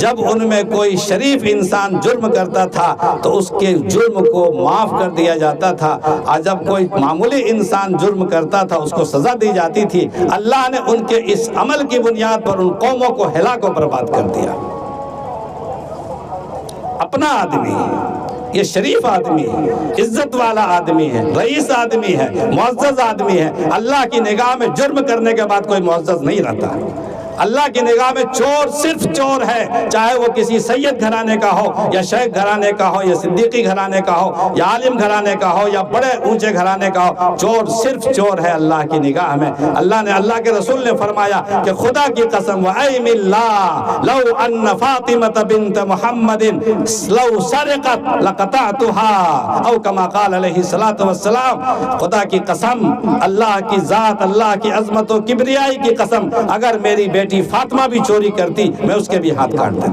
جب ان میں کوئی شریف انسان جرم کرتا تھا تو اس کے جرم کو معاف کر دیا جاتا تھا، اور جب کوئی معمولی انسان جرم کرتا تھا اس کو سزا دی جاتی تھی۔ اللہ نے ان کے اس عمل کی بنیاد پر ان قوموں کو ہلاک و برباد کر دیا۔ اپنا آدمی، یہ شریف آدمی ہے، عزت والا آدمی ہے، رئیس آدمی ہے، معزز آدمی ہے، اللہ کی نگاہ میں جرم کرنے کے بعد کوئی معزز نہیں رہتا۔ اللہ کی نگاہ میں چور صرف چور ہے، چاہے وہ کسی سید گھرانے کا ہو یا شیخ گھرانے کا ہو یا صدیقی گھرانے کا ہو یا عالم گھرانے کا ہو یا بڑے اونچے گھرانے کا ہو، چور صرف چور ہے اللہ کی نگاہ میں۔ اللہ کے رسول نے فرمایا کہ خدا کی قسم وَأَيْمِ اللَّهِ لَوْ أَنَّ فَاطِمَةَ بِنْتَ مُحَمَّدٍ لَوْ سَرِقَتْ لَقَطَعْتُهَا او کما قال علیہ الصلوۃ والسلام، خدا کی قسم، اللہ کی ذات، اللہ کی عظمت و کبریائی کی قسم، اگر میری بیٹی فاطمہ بھی چوری کرتی میں اس کے بھی ہاتھ کاٹ دیتا۔